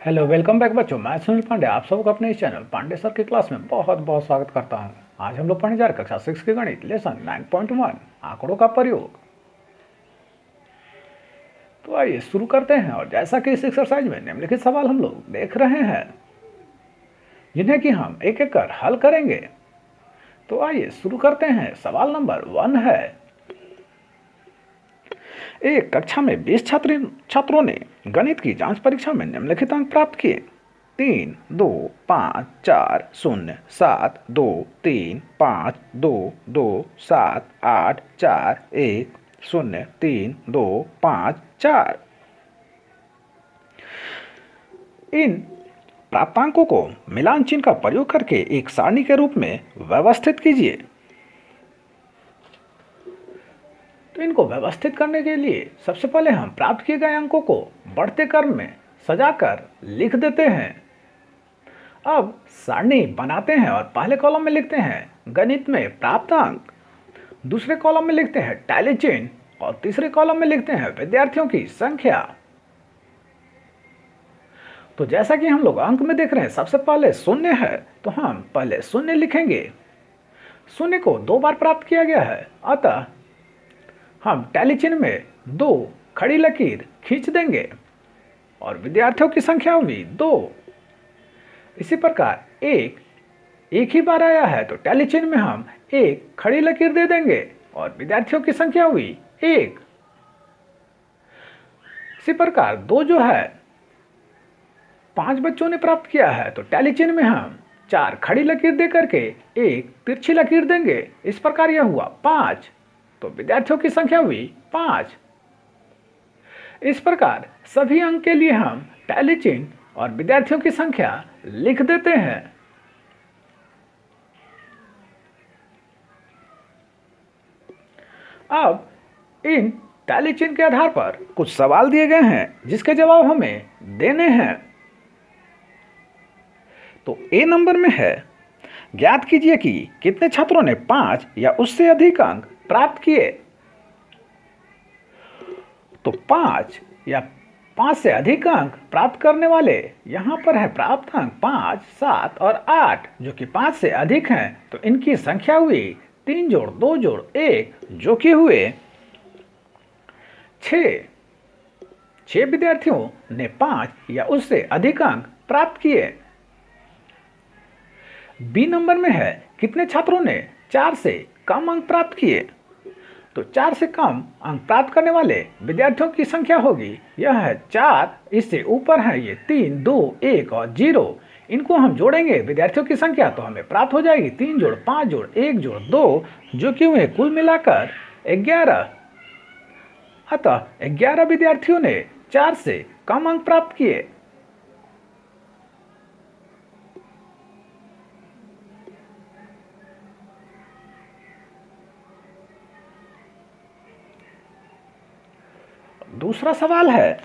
Hello welcome back बच्चों। मैं सुनील पांडे आप सबको अपने इस चैनल पांडे सर की क्लास में बहुत बहुत स्वागत करता हूं। आज हम लोग पढ़ने जा रहे कक्षा 6 के गणित लेसन 9.1 आंकड़ों का प्रयोग। तो आइए शुरू करते हैं। और जैसा कि इस एक्सरसाइज में निम्नलिखित सवाल हम लोग देख रहे हैं जिन्हें कि हम एक एक कर हल करेंगे। तो आइए शुरू करते हैं। सवाल नंबर 1 है, एक कक्षा में 20 छात्रों ने गणित की जांच परीक्षा में निम्नलिखित अंक प्राप्त किए। 3, 2, 5, 4, 0, 7, 2, 3, 5, 2, 2, 7, 8, 4, 1, 0, 3, 2, 5, 4। इन प्राप्तांकों को मिलान चिन्ह का प्रयोग करके एक सारणी के रूप में व्यवस्थित कीजिए। तो इनको व्यवस्थित करने के लिए सबसे पहले हम प्राप्त किए गए अंकों को बढ़ते क्रम में सजाकर लिख देते हैं। अब सारणी बनाते हैं और पहले कॉलम में लिखते हैं गणित में प्राप्त अंक, दूसरे कॉलम में लिखते हैं टैली चिन्ह और तीसरे कॉलम में लिखते हैं विद्यार्थियों की संख्या। तो जैसा कि हम लोग अंक में देख रहे हैं, सबसे पहले शून्य है तो हम पहले शून्य लिखेंगे। शून्य को 2 बार प्राप्त किया गया है, अतः हम टैली चिन्ह में 2 खड़ी लकीर खींच देंगे और विद्यार्थियों की संख्या हुई 2। इसी प्रकार एक ही बार आया है तो टैली चिन्ह में हम 1 खड़ी लकीर दे देंगे और विद्यार्थियों की संख्या हुई 1। इसी प्रकार 2 जो है 5 बच्चों ने प्राप्त किया है तो टैली चिन्ह में हम 4 खड़ी लकीर दे करके 1 तिरछी लकीर देंगे। इस प्रकार यह हुआ 5, तो विद्यार्थियों की संख्या हुई 5। इस प्रकार सभी अंक के लिए हम टैली चिन्ह और विद्यार्थियों की संख्या लिख देते हैं। अब इन टैली चिन्ह के आधार पर कुछ सवाल दिए गए हैं जिसके जवाब हमें देने हैं। तो ए नंबर में है, ज्ञात कीजिए कि कितने छात्रों ने 5 या उससे अधिक अंक प्राप्त किए। तो 5 या 5 से अधिक अंक प्राप्त करने वाले यहाँ पर है प्राप्त अंक 5, 7 और 8 जो कि 5 से अधिक हैं। तो इनकी संख्या हुई 3 जोड़ 2 जोड़ 1 जो कि हुए 6। 6 विद्यार्थियों ने 5 या उससे अधिक अंक प्राप्त किए। बी नंबर में है, कितने छात्रों ने 4 से कम अंक प्राप्त किए। तो 4 से कम अंक प्राप्त करने वाले विद्यार्थियों की संख्या होगी, यह है 4, इससे ऊपर है ये 3, 2, 1 और 0। इनको हम जोड़ेंगे विद्यार्थियों की संख्या तो हमें प्राप्त हो जाएगी 3 जोड़ 5 जोड़ 1 जोड़ 2 जो कि हुए कुल मिलाकर 11। अतः 11 विद्यार्थियों ने 4 से कम अंक प्राप्त किए। दूसरा सवाल है,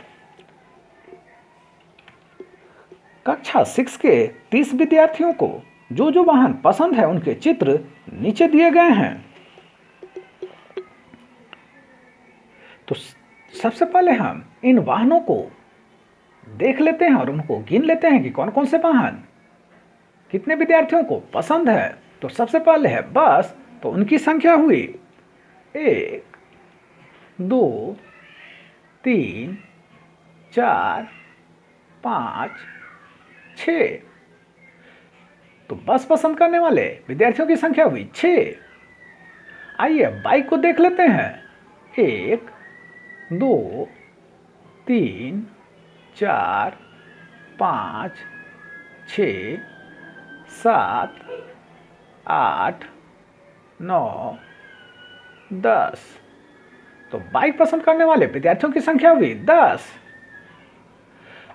कक्षा 6 के 30 विद्यार्थियों को जो जो वाहन पसंद है उनके चित्र नीचे दिए गए हैं। तो सबसे पहले हम इन वाहनों को देख लेते हैं और उनको गिन लेते हैं कि कौन कौन से वाहन कितने विद्यार्थियों को पसंद है। तो सबसे पहले है बस, तो उनकी संख्या हुई 1, 2, 3, 4, 5, 6। तो बस पसंद करने वाले विद्यार्थियों की संख्या हुई 6। आइए बाइक को देख लेते हैं। 1, 2, 3, 4, 5, 6, 7, 8, 9, 10। तो बाइक पसंद करने वाले विद्यार्थियों की संख्या हुई 10।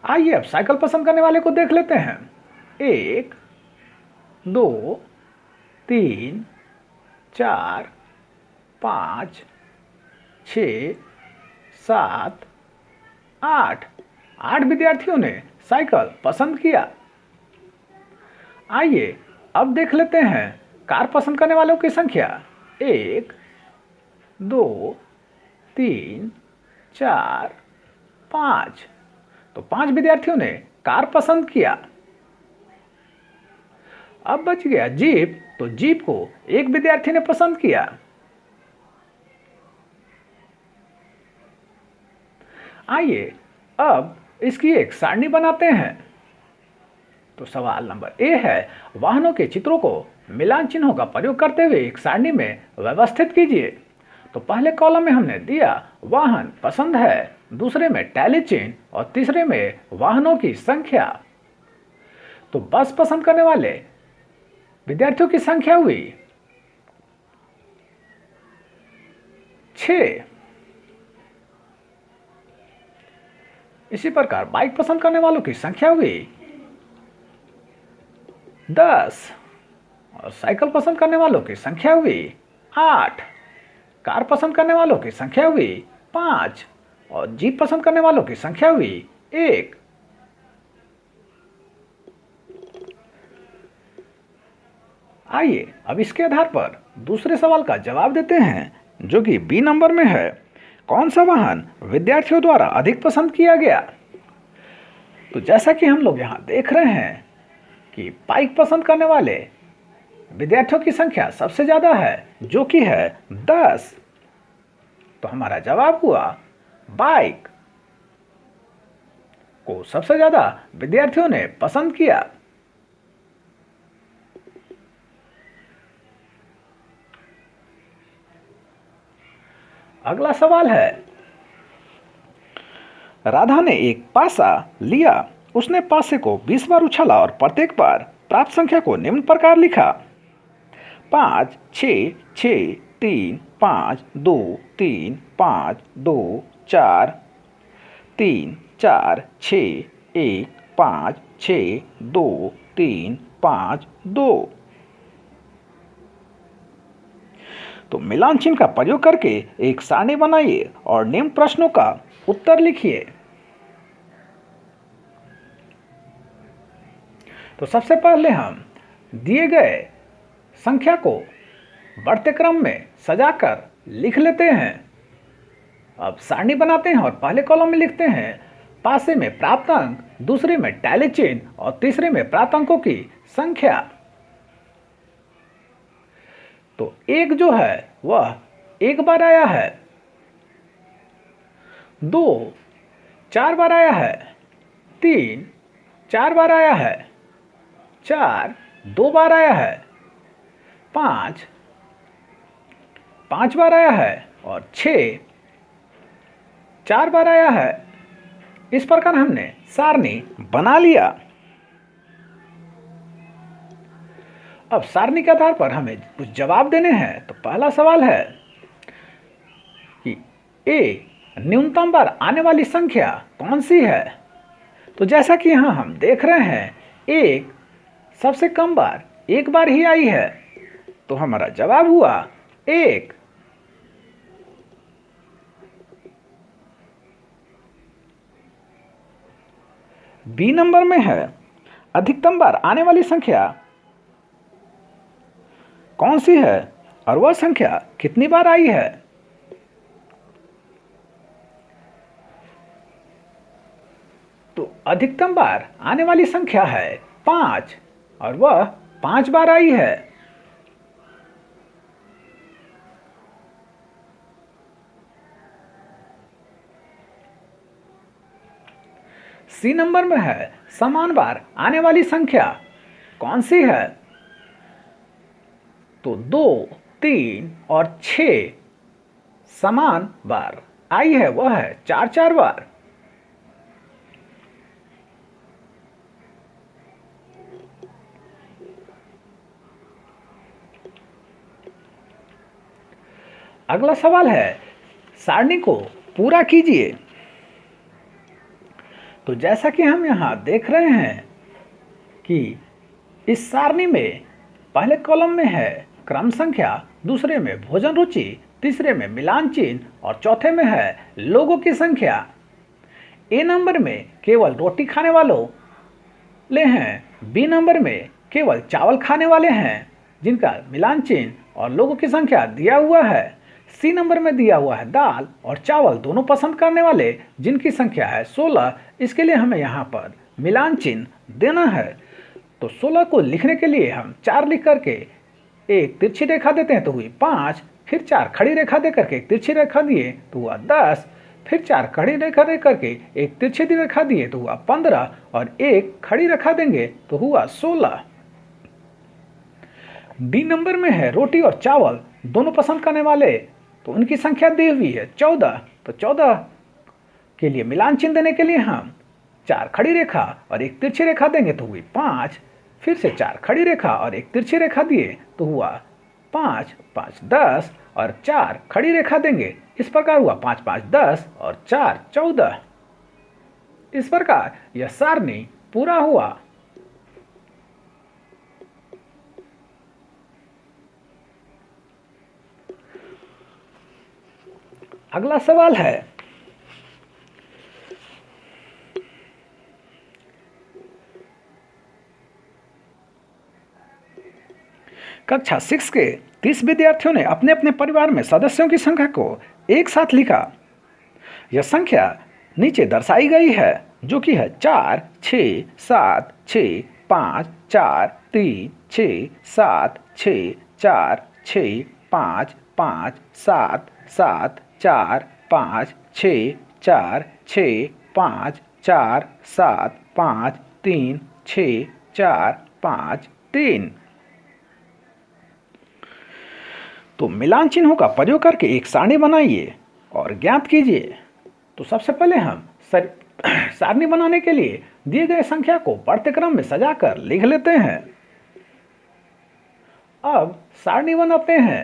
आइए अब साइकिल पसंद करने वाले को देख लेते हैं। 1, 2, 3, 4, 5, 6, 7, 8। 8 विद्यार्थियों ने साइकिल पसंद किया। आइए अब देख लेते हैं कार पसंद करने वालों की संख्या। 1, 2, 3, 4, 5। तो 5 विद्यार्थियों ने कार पसंद किया। अब बच गया जीप, तो जीप को एक विद्यार्थी ने पसंद किया। आइए अब इसकी एक सारणी बनाते हैं। तो सवाल नंबर ए है, वाहनों के चित्रों को मिलान चिन्हों का प्रयोग करते हुए एक सारणी में व्यवस्थित कीजिए। तो पहले कॉलम में हमने दिया वाहन पसंद है, दूसरे में टैली चिन्ह और तीसरे में वाहनों की संख्या। तो बस पसंद करने वाले विद्यार्थियों की संख्या हुई 6। इसी प्रकार बाइक पसंद करने वालों की संख्या हुई 10 और साइकिल पसंद करने वालों की संख्या हुई 8। कार पसंद करने वालों की संख्या हुई 5 और जीप पसंद करने वालों की संख्या हुई 1। आइए अब इसके आधार पर दूसरे सवाल का जवाब देते हैं, जो कि बी नंबर में है। कौन सा वाहन विद्यार्थियों द्वारा अधिक पसंद किया गया? तो जैसा कि हम लोग यहाँ देख रहे हैं कि बाइक पसंद करने वाले विद्यार्थियों की संख्या सबसे ज़्यादा है, जो कि है 10। तो हमारा जवाब हुआ बाइक को सबसे ज़्यादा विद्यार्थियों ने पसंद किया। अगला सवाल है, राधा ने एक पासा लिया। उसने पासे को 20 बार उछाला और प्रत्येक बार प्राप्त संख्या को निम्न प्रकार लिखा: 5 6 6 3 5 2 3 5 2 4 3 4 6 1 5 6 2 3 5 2। तो मिलान चिन्ह का प्रयोग करके एक सारणी बनाइए और निम्न प्रश्नों का उत्तर लिखिए। तो सबसे पहले हम दिए गए संख्या को बढ़ते क्रम में सजाकर लिख लेते हैं। अब सारणी बनाते हैं और पहले कॉलम में लिखते हैं पासे में प्राप्त अंक, दूसरे में टैली चिन्ह और तीसरे में प्राप्त अंकों की संख्या। तो 1 जो है वह एक बार आया है, 2 4 बार आया है, 3 4 बार आया है, 4 2 बार आया है, 5 5 बार आया है और 6 4 बार आया है। इस प्रकार हमने सारणी बना लिया। अब सारणी के आधार पर हमें कुछ जवाब देने हैं। तो पहला सवाल है कि ए न्यूनतम बार आने वाली संख्या कौन सी है? तो जैसा कि यहाँ हम देख रहे हैं, एक सबसे कम बार एक बार ही आई है, तो हमारा जवाब हुआ 1। बी नंबर में है, अधिकतम बार आने वाली संख्या कौन सी है और वह संख्या कितनी बार आई है? तो अधिकतम बार आने वाली संख्या है 5 और वह 5 बार आई है। सी नंबर में है, समान बार आने वाली संख्या कौन सी है? तो 2 3 और 6 समान बार आई है, वह है 4 4 बार। अगला सवाल है, सारणी को पूरा कीजिए। तो जैसा कि हम यहाँ देख रहे हैं कि इस सारणी में पहले कॉलम में है क्रम संख्या, दूसरे में भोजन रुचि, तीसरे में मिलान चिन्ह और चौथे में है लोगों की संख्या। ए नंबर में केवल रोटी खाने वालों ले हैं, बी नंबर में केवल चावल खाने वाले हैं जिनका मिलान चिन्ह और लोगों की संख्या दिया हुआ है। सी नंबर में दिया हुआ है दाल और चावल दोनों पसंद करने वाले जिनकी संख्या है 16। इसके लिए हमें यहाँ पर मिलान चिन्ह देना है। तो 16 को लिखने के लिए हम 4 लिख करके एक तिरछी रेखा देते हैं तो हुई 5, फिर 4 खड़ी रेखा दे करके एक तिरछी रेखा दिए तो हुआ 10, फिर 4 खड़ी रेखा दे करके एक तिरछी रेखा दिए तो हुआ 15 और एक खड़ी रेखा देंगे तो हुआ 16। डी नंबर में है रोटी और चावल दोनों पसंद करने वाले, तो उनकी संख्या दी हुई है 14। तो 14 के लिए मिलान चिन्ह देने के लिए हम 4 खड़ी रेखा और एक तिरछी रेखा देंगे तो हुई 5, फिर से 4 खड़ी रेखा और एक तिरछी रेखा दिए तो हुआ 5, 5 10 और 4 खड़ी रेखा देंगे, इस प्रकार हुआ 5 5 10 और 4 14। इस प्रकार यह सारणी पूरा हुआ। अगला सवाल है कक्षा 6 के 30 विद्यार्थियों ने अपने अपने परिवार में सदस्यों की संख्या को एक साथ लिखा। यह संख्या नीचे दर्शाई गई है जो कि है 4 6 7 6 5 4 3 6 7 6 4 6 5 5 7 7 4 5 6 4 6 5 4 7 5 3 6 4 5 3। तो मिलान चिन्हों का प्रयोग करके एक सारणी बनाइए और ज्ञात कीजिए। तो सबसे पहले हम सारणी बनाने के लिए दिए गए संख्या को बढ़ते क्रम में सजाकर लिख लेते हैं। अब सारणी बनाते हैं।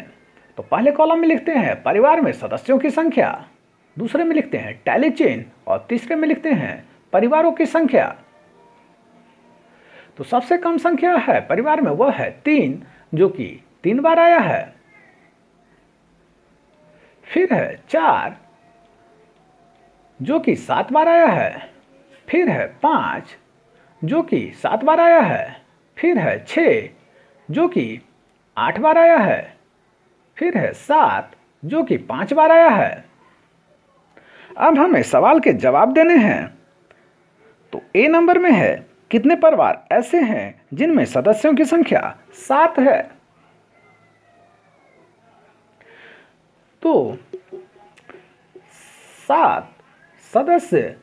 तो पहले कॉलम में लिखते हैं परिवार में सदस्यों की संख्या, दूसरे में लिखते हैं टैली चिन्ह और तीसरे में लिखते हैं परिवारों की संख्या। तो सबसे कम संख्या है परिवार में वह है 3 जो कि 3 बार आया है। फिर है 4 जो कि 7 बार आया है। फिर है 5 जो कि 7 बार आया है। फिर है 6 जो कि 8 बार आया है। फिर है 7 जो कि 5 बार आया है। अब हमें सवाल के जवाब देने हैं। तो ए नंबर में है कितने परिवार ऐसे हैं जिनमें सदस्यों की संख्या 7 है। तो 7 सदस्य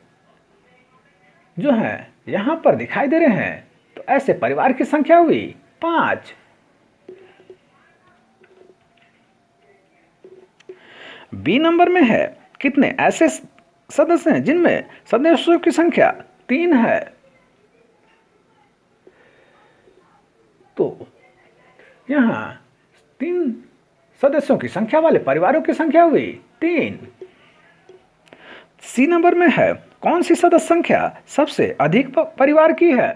जो हैं यहां पर दिखाई दे रहे हैं, तो ऐसे परिवार की संख्या हुई 5। बी नंबर में है कितने ऐसे सदस्य हैं जिनमें सदस्यों की संख्या 3 है। तो यहां 3 सदस्यों की संख्या वाले परिवारों की संख्या हुई 3। सी नंबर में है कौन सी सदस्य संख्या सबसे अधिक परिवार की है।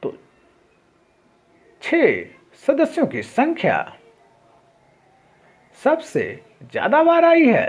तो 6 सदस्यों की संख्या सबसे ज्यादा बार आई है।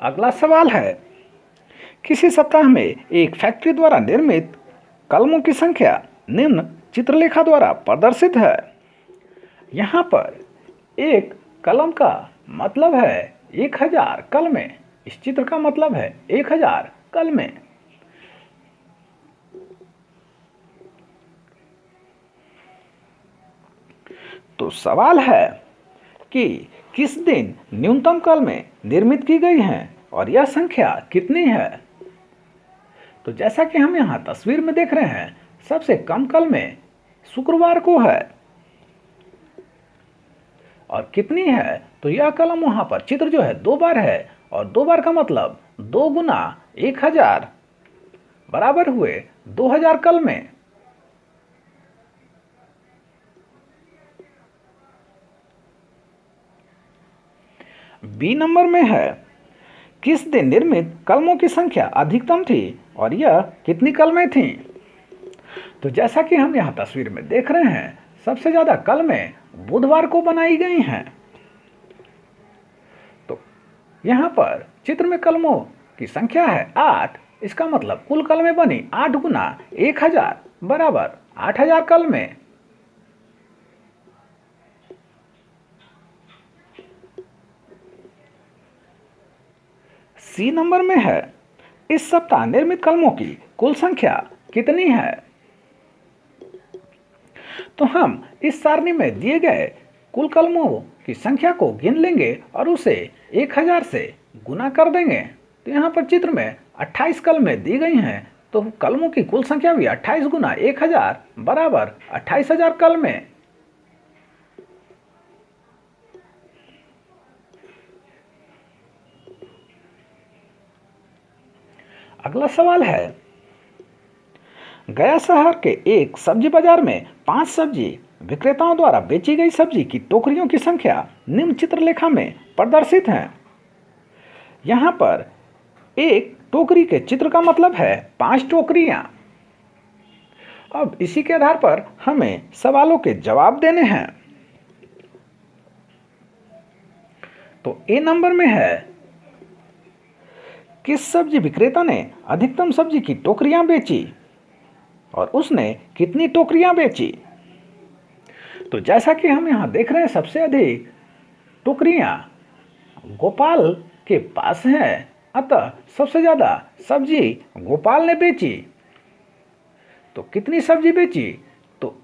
अगला सवाल है किसी सप्ताह में एक फैक्ट्री द्वारा निर्मित कलमों की संख्या निम्न चित्रलेखा द्वारा प्रदर्शित है। यहाँ पर एक कलम का मतलब है 1000 कलमें। इस चित्र का मतलब है 1000 कलमें। तो सवाल है कि किस दिन न्यूनतम कलमें निर्मित की गई हैं और यह संख्या कितनी है। तो जैसा कि हम यहाँ तस्वीर में देख रहे हैं, सबसे कम कलमें शुक्रवार को है। और कितनी है, तो यह कलम वहां पर चित्र जो है 2 बार है, और 2 बार का मतलब 2 गुना 1000 बराबर हुए 2000 कलमें। बी नंबर में है किस दिन निर्मित कलमों की संख्या अधिकतम थी और यह कितनी कलमें थीं? तो जैसा कि हम यहाँ तस्वीर में देख रहे हैं, सबसे ज़्यादा कलमें बुधवार को बनाई गई हैं। तो यहाँ पर चित्र में कलमों की संख्या है 8। इसका मतलब कुल कलमें बनी 8 गुना 1000 बराबर 8000 कलमें। सी नंबर में है, इस सप्ताह निर्मित कलमों की कुल संख्या कितनी है? तो हम इस सारणी में दिए गए कुल कलमों की संख्या को गिन लेंगे और उसे 1000 से गुना कर देंगे। तो यहाँ पर चित्र में 28 कलमें दी गई हैं, तो कलमों की कुल संख्या भी 28 गुना 1000 बराबर 28000 कलमें। अगला सवाल है, गया शहर के एक सब्जी बाजार में 5 सब्जी विक्रेताओं द्वारा बेची गई सब्जी की टोकरियों की संख्या निम्न चित्रलेखा में प्रदर्शित है। यहाँ पर एक टोकरी के चित्र का मतलब है 5 टोकरियां। अब इसी के आधार पर हमें सवालों के जवाब देने हैं। तो ए नंबर में है, किस सब्जी विक्रेता ने अधिकतम सब्जी की टोकरियां बेची और उसने कितनी टोकरियां बेची? तो जैसा कि हम यहां देख रहे हैं, सबसे अधिक टोकरियां गोपाल के पास हैं, अतः सबसे ज्यादा सब्जी गोपाल ने बेची। तो कितनी सब्जी बेची? तो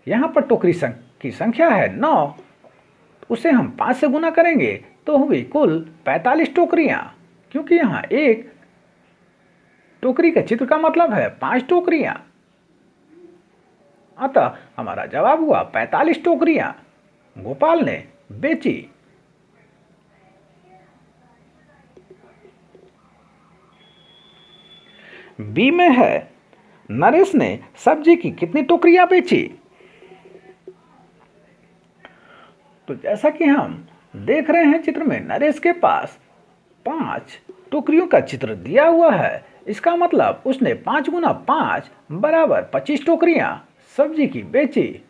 यहां पर टोकरी की संख्या है 9, उसे हम 5 से गुना करेंगे तो हुई कुल 45 टोकरियां, क्योंकि यहाँ एक टोकरी के चित्र का मतलब है 5 टोकरियां। अतः हमारा जवाब हुआ 45 टोकरियां गोपाल ने बेची। बी में है, नरेश ने सब्जी की कितनी टोकरियां बेची? तो जैसा कि हम देख रहे हैं चित्र में, नरेश के पास 5 टोकरियों का चित्र दिया हुआ है। इसका मतलब उसने 5 गुना 5 बराबर 25 टोकरियां सब्जी की बेची।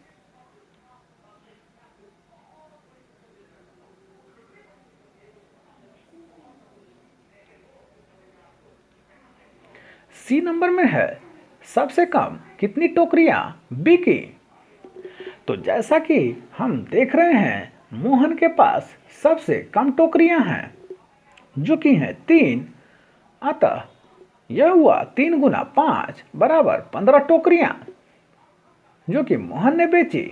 सी नंबर में है, सबसे कम कितनी टोकरियां बिकी? तो जैसा कि हम देख रहे हैं, मोहन के पास सबसे कम टोकरियां हैं, जो कि हैं 3। अतः यह हुआ 3 गुना 5 बराबर 15 टोकरियां, जो कि मोहन ने बेची।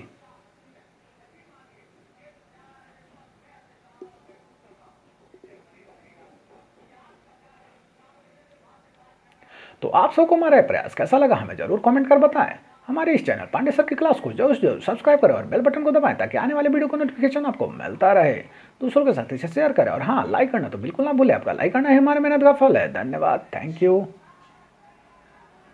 तो आप सबको हमारा प्रयास कैसा लगा, हमें जरूर कमेंट कर बताएं। हमारे इस चैनल पांडे सर की क्लास को जरूर सब्सक्राइब करें और बेल बटन को दबाएं, ताकि आने वाले वीडियो को नोटिफिकेशन आपको मिलता रहे। दूसरों के साथ इसे शेयर करें और हाँ, लाइक करना तो बिल्कुल ना भूलें। आपका लाइक करना ही हमारी मेहनत का फल है। धन्यवाद, थैंक यू।